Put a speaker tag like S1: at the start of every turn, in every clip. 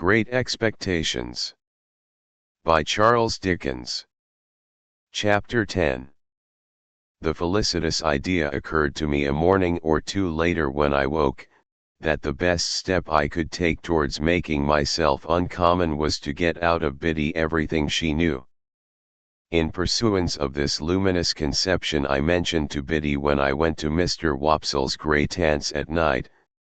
S1: Great Expectations by Charles Dickens. Chapter 10. The felicitous idea occurred to me a morning or two later when I woke, that the best step I could take towards making myself uncommon was to get out of Biddy everything she knew. In pursuance of this luminous conception, I mentioned to Biddy when I went to Mr. Wopsle's great aunt's at night,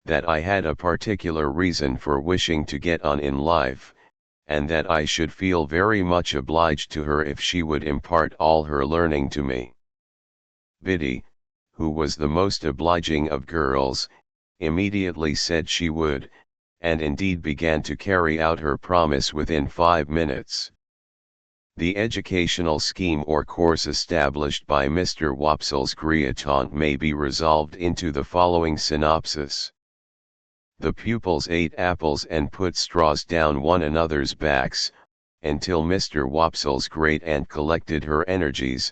S1: that I had a particular reason for wishing to get on in life, and that I should feel very much obliged to her if she would impart all her learning to me. Biddy, who was the most obliging of girls, immediately said she would, and indeed began to carry out her promise within 5 minutes. The educational scheme or course established by Mr. Wopsle's great aunt may be resolved into the following synopsis. The pupils ate apples and put straws down one another's backs, until Mr. Wopsle's great aunt collected her energies,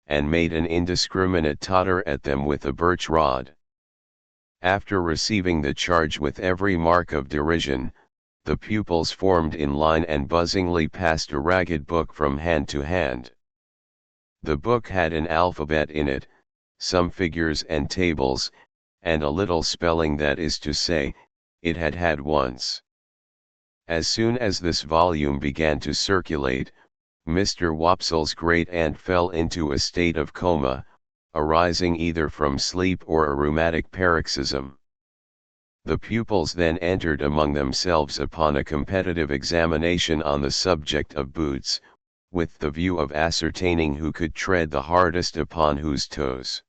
S1: and made an indiscriminate totter at them with a birch rod. After receiving the charge with every mark of derision, the pupils formed in line and buzzingly passed a ragged book from hand to hand. The book had an alphabet in it, some figures and tables, and a little spelling, that is to say, it had had once. As soon as this volume began to circulate, Mr. Wopsle's great aunt fell into a state of coma, arising either from sleep or a rheumatic paroxysm. The pupils then entered among themselves upon a competitive examination on the subject of boots, with the view of ascertaining who could tread the hardest upon whose toes.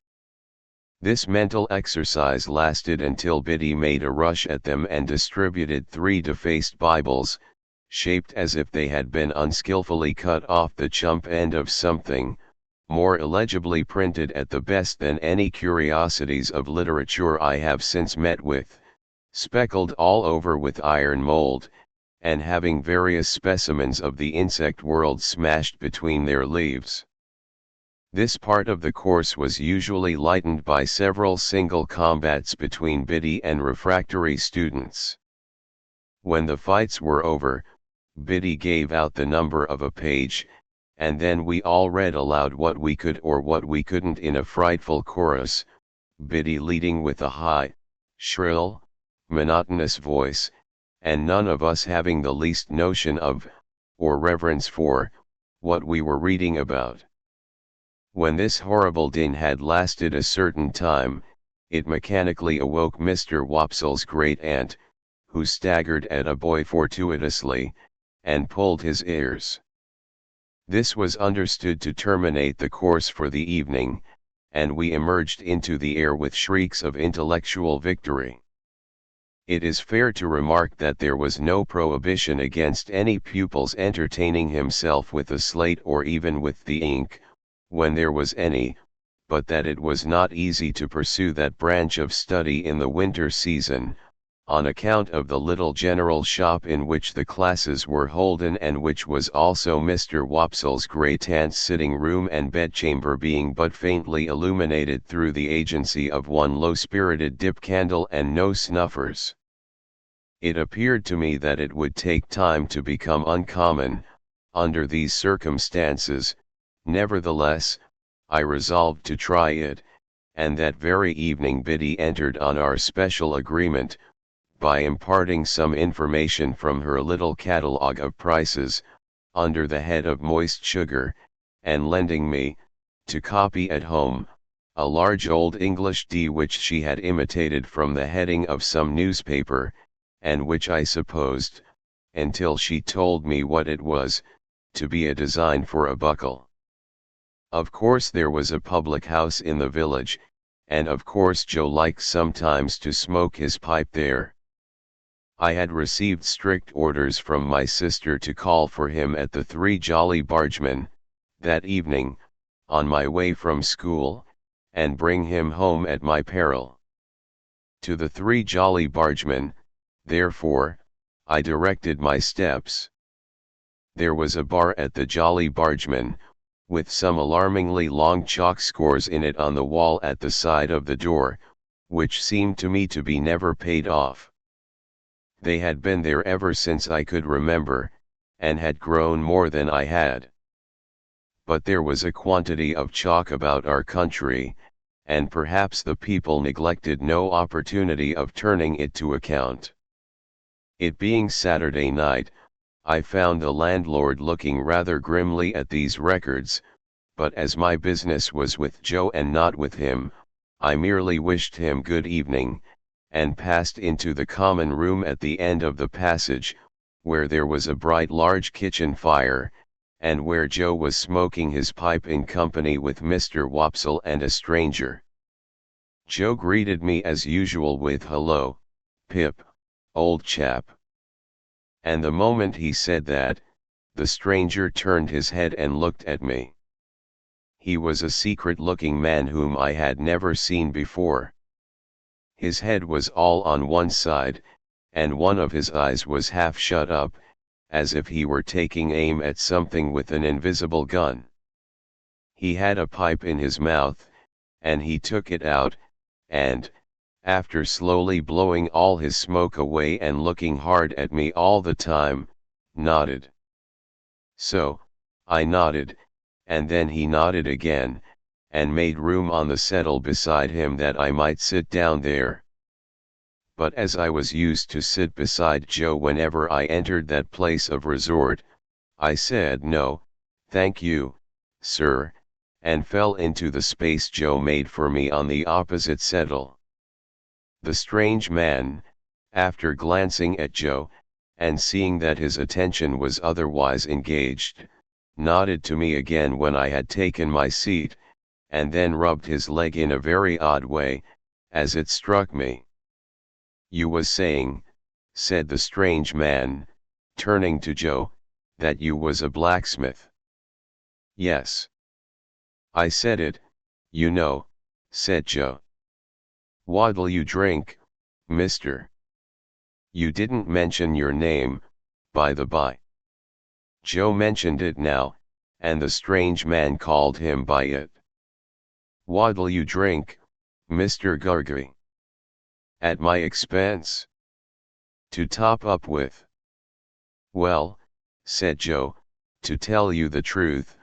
S1: This mental exercise lasted until Biddy made a rush at them and distributed 3 defaced Bibles, shaped as if they had been unskillfully cut off the chump end of something, more illegibly printed at the best than any curiosities of literature I have since met with, speckled all over with iron mold, and having various specimens of the insect world smashed between their leaves. This part of the course was usually lightened by several single combats between Biddy and refractory students. When the fights were over, Biddy gave out the number of a page, and then we all read aloud what we could or what we couldn't in a frightful chorus, Biddy leading with a high, shrill, monotonous voice, and none of us having the least notion of, or reverence for, what we were reading about. When this horrible din had lasted a certain time, it mechanically awoke Mr. Wopsle's great aunt, who staggered at a boy fortuitously, and pulled his ears. This was understood to terminate the course for the evening, and we emerged into the air with shrieks of intellectual victory. It is fair to remark that there was no prohibition against any pupil's entertaining himself with a slate or even with the ink, when there was any, but that it was not easy to pursue that branch of study in the winter season, on account of the little general shop in which the classes were holden, and which was also Mr. Wopsle's great aunt's sitting room and bedchamber, being but faintly illuminated through the agency of one low-spirited dip candle and no snuffers. It appeared to me that it would take time to become uncommon, under these circumstances. Nevertheless, I resolved to try it, and that very evening Biddy entered on our special agreement, by imparting some information from her little catalogue of prices, under the head of moist sugar, and lending me, to copy at home, a large old English D which she had imitated from the heading of some newspaper, and which I supposed, until she told me what it was, to be a design for a buckle. Of course there was a public house in the village, and of course Joe liked sometimes to smoke his pipe there. I had received strict orders from my sister to call for him at the Three Jolly Bargemen, that evening, on my way from school, and bring him home at my peril. To the Three Jolly Bargemen, therefore, I directed my steps. There was a bar at the Jolly Bargemen, with some alarmingly long chalk scores in it on the wall at the side of the door, which seemed to me to be never paid off. They had been there ever since I could remember, and had grown more than I had. But there was a quantity of chalk about our country, and perhaps the people neglected no opportunity of turning it to account. It being Saturday night, I found the landlord looking rather grimly at these records, but as my business was with Joe and not with him, I merely wished him good evening, and passed into the common room at the end of the passage, where there was a bright large kitchen fire, and where Joe was smoking his pipe in company with Mr. Wopsle and a stranger. Joe greeted me as usual with "Hello, Pip, old chap." And the moment he said that, the stranger turned his head and looked at me. He was a secret-looking man whom I had never seen before. His head was all on one side, and one of his eyes was half shut up, as if he were taking aim at something with an invisible gun. He had a pipe in his mouth, and he took it out, and, after slowly blowing all his smoke away and looking hard at me all the time, nodded. So, I nodded, and then he nodded again, and made room on the settle beside him that I might sit down there. But as I was used to sit beside Joe whenever I entered that place of resort, I said "No, thank you, sir," and fell into the space Joe made for me on the opposite settle. The strange man, after glancing at Joe, and seeing that his attention was otherwise engaged, nodded to me again when I had taken my seat, and then rubbed his leg in a very odd way, as it struck me. "You was saying," said the strange man, turning to Joe, "that you was a blacksmith." "Yes. I said it, you know," said Joe. "What'll you drink, mister? You didn't mention your name, by the by." Joe mentioned it now, and the strange man called him by it. "What'll you drink, Mr. Gargary?" "At my expense? To top up with?" "Well," said Joe, "to tell you the truth,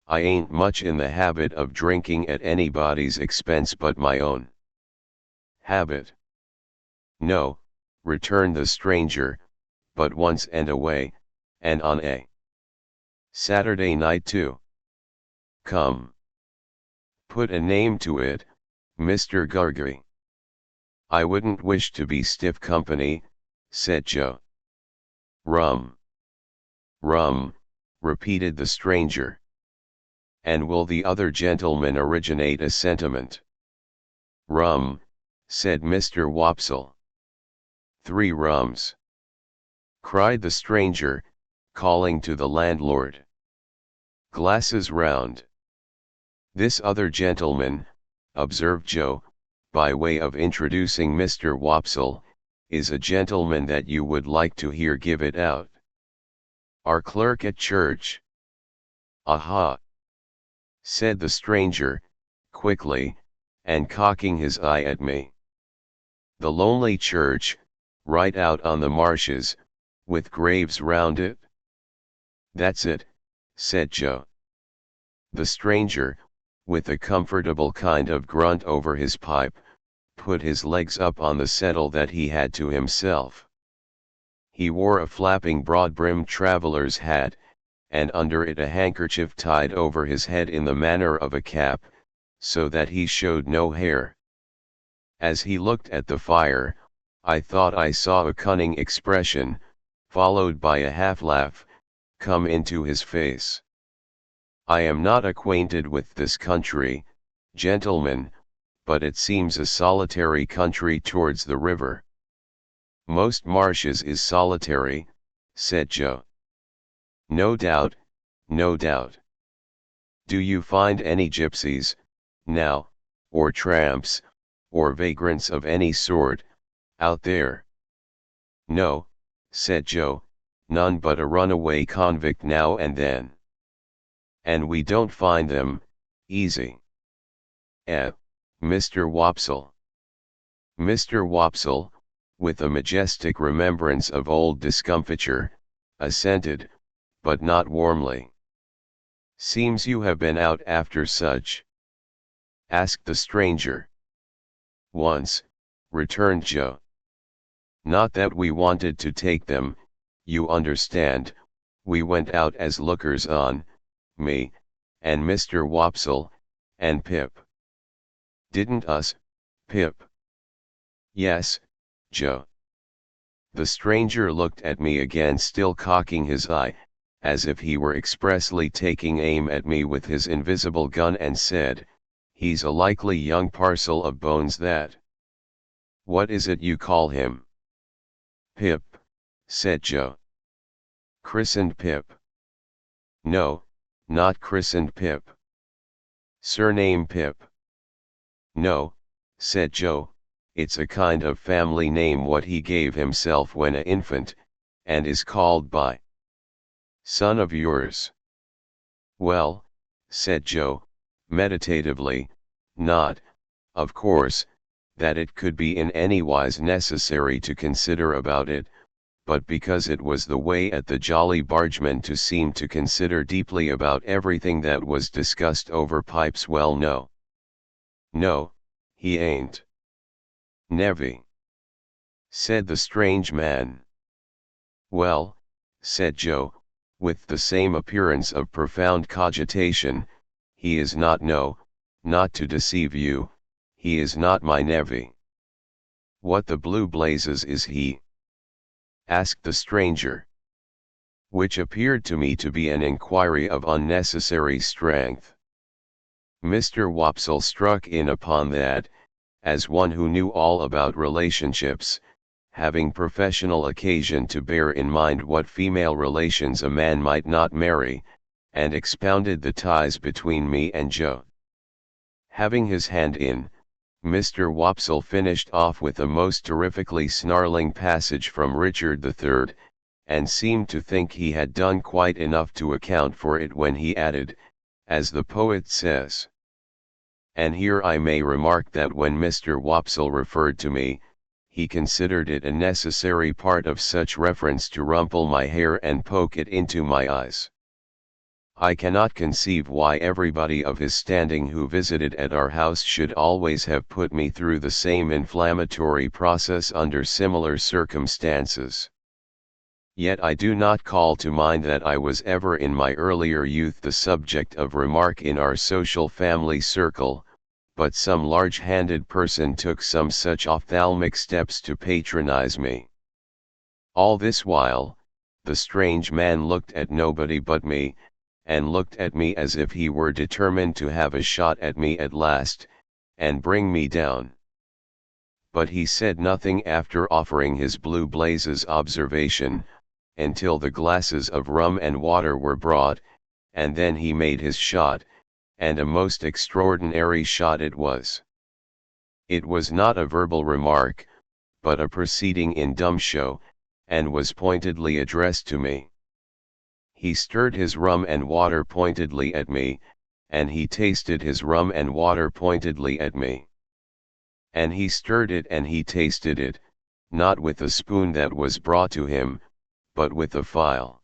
S1: I ain't much in the habit of drinking at anybody's expense but my own." "Habit?" "No," returned the stranger, "but once and away, and on a Saturday night too. Come. Put a name to it, Mr. Gargary." "I wouldn't wish to be stiff company," said Joe. "Rum." "Rum," repeated the stranger. "And will the other gentleman originate a sentiment?" "Rum," said Mr. Wopsle. "3 rums," cried the stranger, calling to the landlord. "Glasses round." "This other gentleman," observed Joe, by way of introducing Mr. Wopsle, "is a gentleman that you would like to hear give it out. Our clerk at church." "Aha!" said the stranger, quickly, and cocking his eye at me. "The lonely church, right out on the marshes, with graves round it?" "That's it," said Joe. The stranger, with a comfortable kind of grunt over his pipe, put his legs up on the settle that he had to himself. He wore a flapping broad-brimmed traveller's hat, and under it a handkerchief tied over his head in the manner of a cap, so that he showed no hair. As he looked at the fire, I thought I saw a cunning expression, followed by a half-laugh, come into his face. "I am not acquainted with this country, gentlemen, but it seems a solitary country towards the river." "Most marshes is solitary," said Joe. "No doubt, no doubt. Do you find any gypsies, now, or tramps, or vagrants of any sort, out there?" "No," said Joe, "none but a runaway convict now and then." "And we don't find them easy?" "Eh, Mr. Wopsle?" "Mr. Wopsle, with a majestic remembrance of old discomfiture, assented, but not warmly. "Seems you have been out after such?" asked the stranger. "Once," returned Joe. "Not that we wanted to take them, you understand, we went out as lookers-on, me, and Mr. Wopsle, and Pip." "Didn't us, Pip?" "Yes, Joe." The stranger looked at me again, still cocking his eye, as if he were expressly taking aim at me with his invisible gun, and said, "He's a likely young parcel of bones, that." "What is it you call him?" "Pip," said Joe. "Christened Pip?" "No, not christened Pip." "Surname Pip?" "No," said Joe, "it's a kind of family name what he gave himself when a infant, and is called by." "Son of yours?" "Well," said Joe, meditatively, "not, of course, that it could be in any wise necessary to consider about it, but because it was the way at the Jolly Bargemen to seem to consider deeply about everything that was discussed over pipes. Well, no. No, he ain't." "Nevy," said the strange man. "Well," said Joe, with the same appearance of profound cogitation, "he is not, no, not to deceive you, he is not my nevy." "What the blue blazes is he?" asked the stranger. Which appeared to me to be an inquiry of unnecessary strength. Mr. Wopsle struck in upon that, as one who knew all about relationships, having professional occasion to bear in mind what female relations a man might not marry, and expounded the ties between me and Joe. Having his hand in, Mr. Wopsle finished off with a most terrifically snarling passage from Richard III, and seemed to think he had done quite enough to account for it when he added, as the poet says. And here I may remark that when Mr. Wopsle referred to me, he considered it a necessary part of such reference to rumple my hair and poke it into my eyes. I cannot conceive why everybody of his standing who visited at our house should always have put me through the same inflammatory process under similar circumstances. Yet I do not call to mind that I was ever in my earlier youth the subject of remark in our social family circle, but some large-handed person took some such ophthalmic steps to patronize me. All this while, the strange man looked at nobody but me, and looked at me as if he were determined to have a shot at me at last, and bring me down. But he said nothing after offering his blue blazes observation, until the glasses of rum and water were brought, and then he made his shot, and a most extraordinary shot it was. It was not a verbal remark, but a proceeding in dumb show, and was pointedly addressed to me. He stirred his rum and water pointedly at me, and he tasted his rum and water pointedly at me. And he stirred it and he tasted it, not with the spoon that was brought to him, but with a file.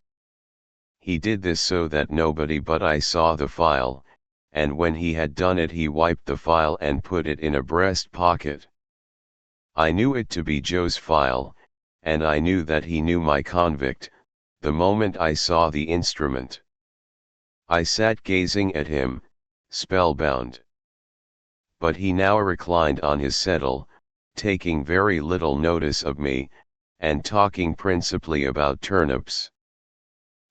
S1: He did this so that nobody but I saw the file, and when he had done it he wiped the file and put it in a breast pocket. I knew it to be Joe's file, and I knew that he knew my convict, the moment I saw the instrument. I sat gazing at him, spellbound. But he now reclined on his settle, taking very little notice of me, and talking principally about turnips.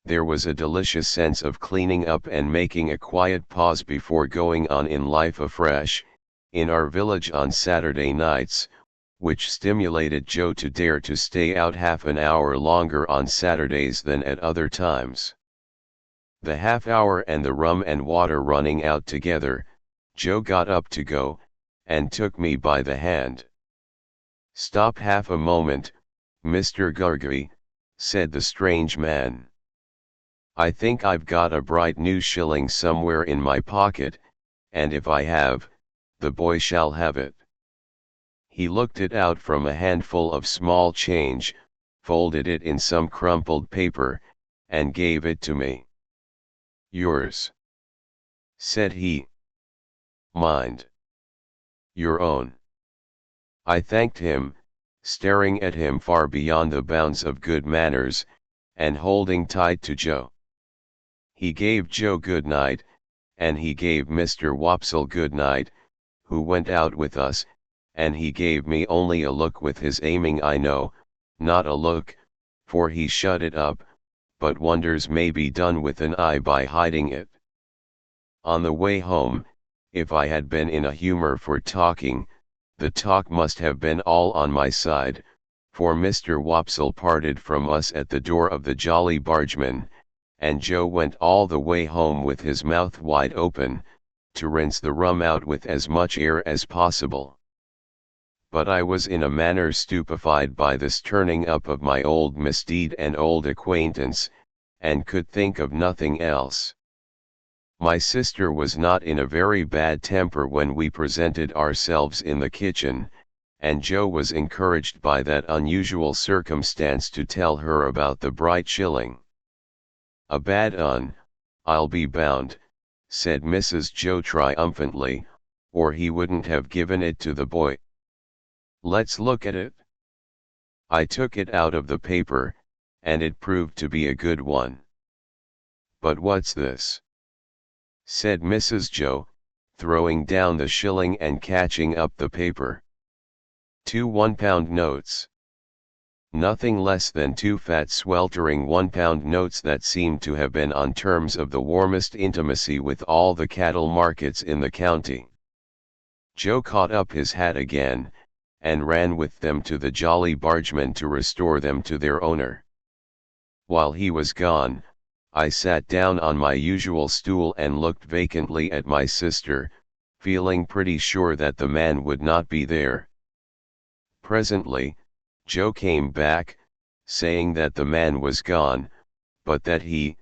S1: There was a delicious sense of cleaning up and making a quiet pause before going on in life afresh, in our village on Saturday nights, which stimulated Joe to dare to stay out half an hour longer on Saturdays than at other times. The half hour and the rum and water running out together, Joe got up to go, and took me by the hand. "Stop half a moment, Mr. Gurgly," said the strange man. "I think I've got a bright new shilling somewhere in my pocket, and if I have, the boy shall have it." He looked it out from a handful of small change, folded it in some crumpled paper, and gave it to me. "Yours," said he. "Mind." "Your own." I thanked him, staring at him far beyond the bounds of good manners, and holding tight to Joe. He gave Joe good night, and he gave Mr. Wopsle good night, who went out with us, and he gave me only a look with his aiming I know, not a look, for he shut it up, but wonders may be done with an eye by hiding it. On the way home, if I had been in a humor for talking, the talk must have been all on my side, for Mr. Wopsle parted from us at the door of the Jolly Bargeman, and Joe went all the way home with his mouth wide open, to rinse the rum out with as much air as possible. But I was in a manner stupefied by this turning up of my old misdeed and old acquaintance, and could think of nothing else. My sister was not in a very bad temper when we presented ourselves in the kitchen, and Joe was encouraged by that unusual circumstance to tell her about the bright shilling. "A bad un, I'll be bound," said Mrs. Joe triumphantly, "or he wouldn't have given it to the boy. Let's look at it." I took it out of the paper, and it proved to be a good one. "But what's this?" said Mrs. Joe, throwing down the shilling and catching up the paper. "2 1-pound notes." Nothing less than 2 fat sweltering 1-pound notes that seemed to have been on terms of the warmest intimacy with all the cattle markets in the county. Joe caught up his hat again, and ran with them to the Jolly Bargeman to restore them to their owner. While he was gone, I sat down on my usual stool and looked vacantly at my sister, feeling pretty sure that the man would not be there. Presently, Joe came back, saying that the man was gone, but that he,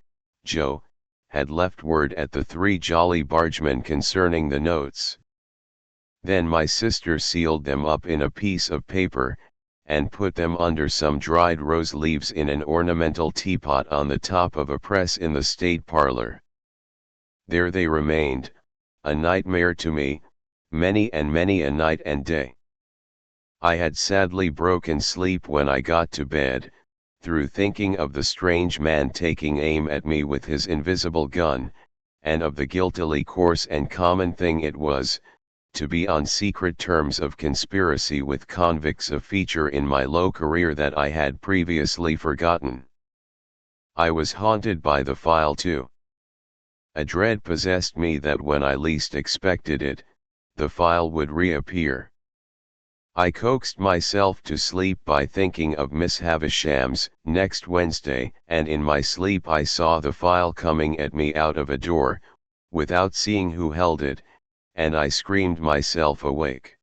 S1: Joe, had left word at the 3 Jolly Bargemen concerning the notes. Then my sister sealed them up in a piece of paper, and put them under some dried rose leaves in an ornamental teapot on the top of a press in the state parlor. There they remained, a nightmare to me, many a night and day. I had sadly broken sleep when I got to bed, through thinking of the strange man taking aim at me with his invisible gun, and of the guiltily coarse and common thing it was, to be on secret terms of conspiracy with convicts, a feature in my low career that I had previously forgotten. I was haunted by the file too. A dread possessed me that when I least expected it, the file would reappear. I coaxed myself to sleep by thinking of Miss Havisham's next Wednesday, and in my sleep I saw the file coming at me out of a door, without seeing who held it, and I screamed myself awake.